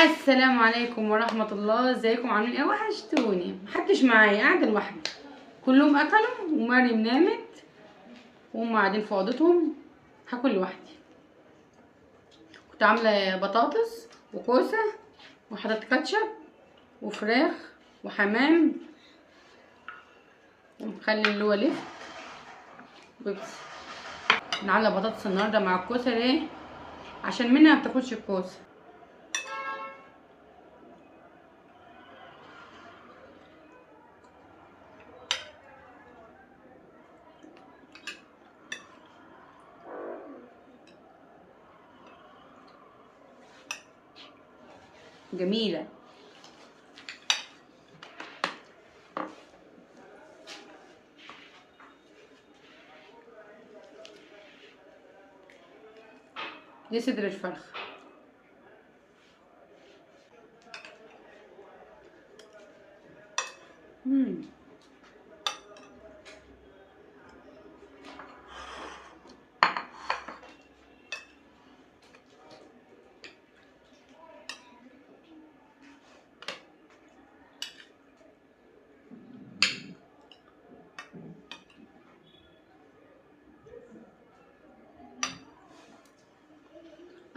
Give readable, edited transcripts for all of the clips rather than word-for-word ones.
السلام عليكم ورحمة الله. ازيكم عاملين ايه؟ وحشتوني. محدش معايا، قاعدة لوحدي. كلهم اكلوا ومريم نامت وهم قاعدين في اوضتهم. هاكل لوحدي. كنت عاملة بطاطس وكوسة وحطيت كاتشب وفراخ وحمام ومخلي اللي هو لفت وبس. نعلى بطاطس النهارده مع الكوسة ليه؟ عشان منها ما بتاكلش الكوسة. جميلة. دي صدر الفرخ.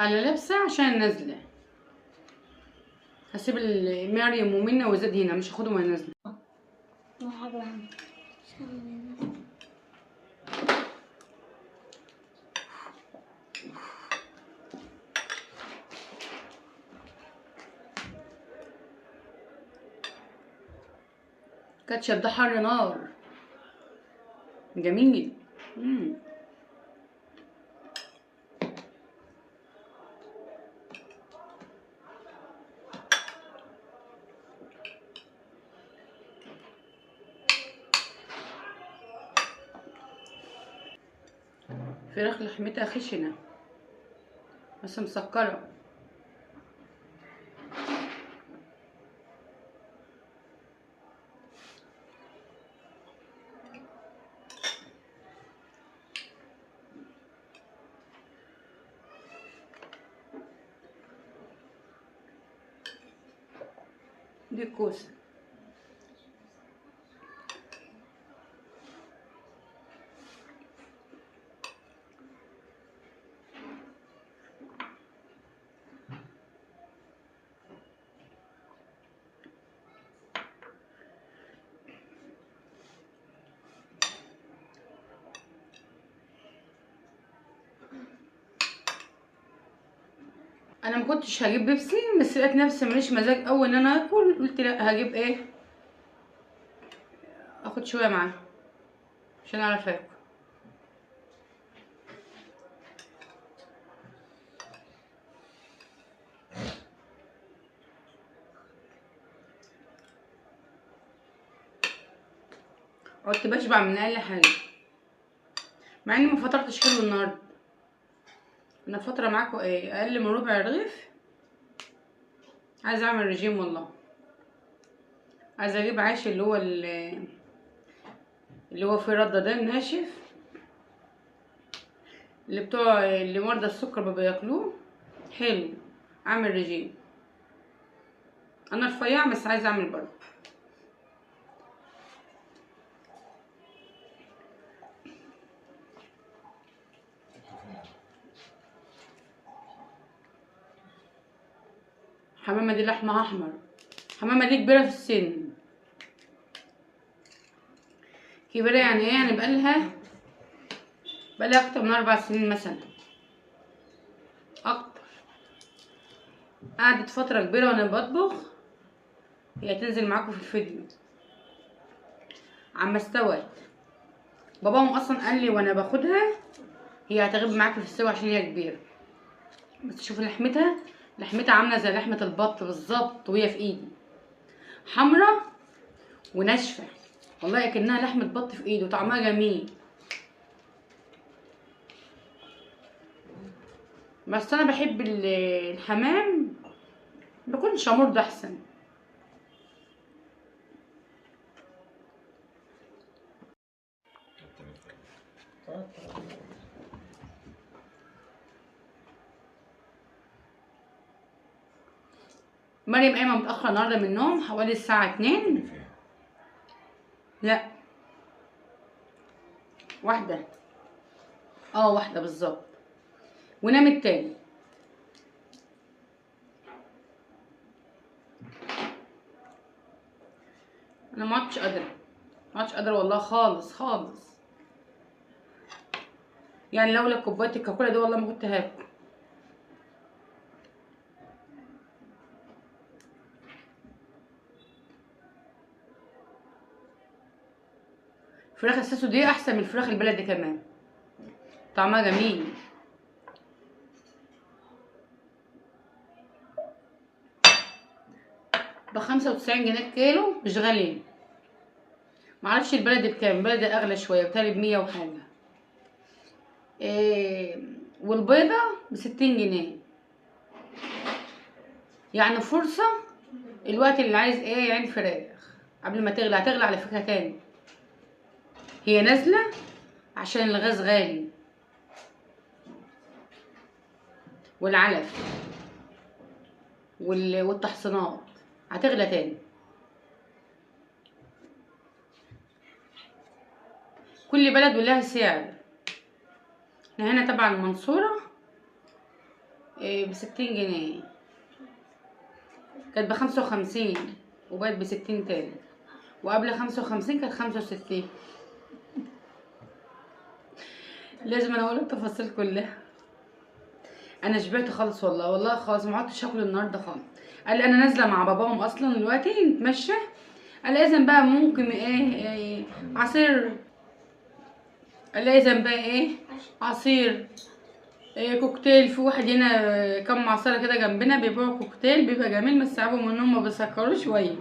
انا لابسه عشان نازله. هسيب مريم ومنى وزاد هنا، مش هاخدهم وانا نازله. كاتشب ده حر نار جميل. فراخ لحمتها خشنه بس مسكره. دي كوسه. انا ما كنتش هجيب بيبسي بس لقيت نفسي ماليش مزاج اول ان انا اكل، قلت لا هجيب ايه، اخد شويه معاه عشان اعرف اكل. قعدت بشبع من اقل حاجه مع اني ما فطرتش حلو النهارده. انا فتره معاكم ايه اقل من ربع رغيف. عايزه اعمل رجيم والله. عايزه اجيب عيش اللي هو فيه رده ده الناشف اللي مرضى السكر بياكلوه حلو. اعمل رجيم. انا رفيعه بس عايزه اعمل برضه. حمامه دي لحمها احمر. حمامه دي كبيره في السن. كبيره يعني ايه؟ يعني بقالها اكتر من 4 سنين مثلا، اكتر. قعدت فتره كبيره وانا بطبخ. هي تنزل معاكم في الفيديو عما استوت. باباهم اصلا قال لي وانا باخدها هي هتغيب معاكم في السوا عشان هي كبيره. بس شوفوا لحمتها عامله زي لحمه البط بالظبط وهي في ايدي، حمرا وناشفه والله اكنها لحمه بط في ايده، وطعمها جميل. بس انا بحب الحمام بكون شامور ده احسن. مريم قايمه متاخر النهارده من النوم حوالي الساعه 2. لا واحده، واحده بالظبط، ونامت تاني. انا ما عدتش قادره، ما عدتش قادره والله خالص خالص. يعني لولا كوبايه الكاكولا دي والله ما كنت هاكل. فراخ الساسو دي احسن من الفراخ البلدي كمان، طعمها جميل. ب95 جنيه الكيلو، مش غالي. معرفش البلدي بكام، البلدي اغلى شويه، بتهيألي ب100 وحاجه. والبيضه ب60 جنيه. يعني فرصه الوقت اللي عايز يعني فراخ قبل ما تغلى. هتغلى على فكره تاني، هي نازله عشان الغاز غالي والعلف والتحصينات، هتغلى تاني. كل بلد ولها سعر. احنا هنا تبع المنصورة ب60 جنيه، كانت ب55 وبقت ب60 تاني، وقبل 55 كانت 65. لازم انا اقول التفاصيل كلها. انا شبعت خالص والله، والله خالص ما عدتش هاكل النهارده خالص. قال لي انا نازله مع باباهم اصلا دلوقتي نتمشى، قال لي اذن بقى ممكن عصير، قال لي اذن بقى عصير كوكتيل. في واحد هنا كم معصره كده جنبنا بيبيعوا كوكتيل بيبقى جميل، بس صعبهم انهم ما بيسكروش شويه.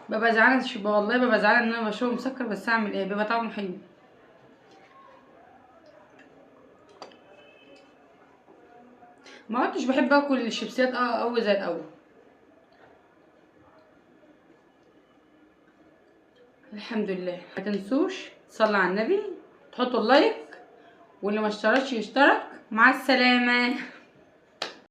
ببقى زعلانه والله، ببقى زعلانه ان انا بشربه مسكر، بس اعمل ايه، بيبقى طعمه حلو. ما عدتش بحب اكل الشيبسيات قوي زي الاول. الحمد لله. ما تنسوش تصلوا على النبي، تحطوا اللايك، واللي ما اشتركش يشترك. مع السلامه.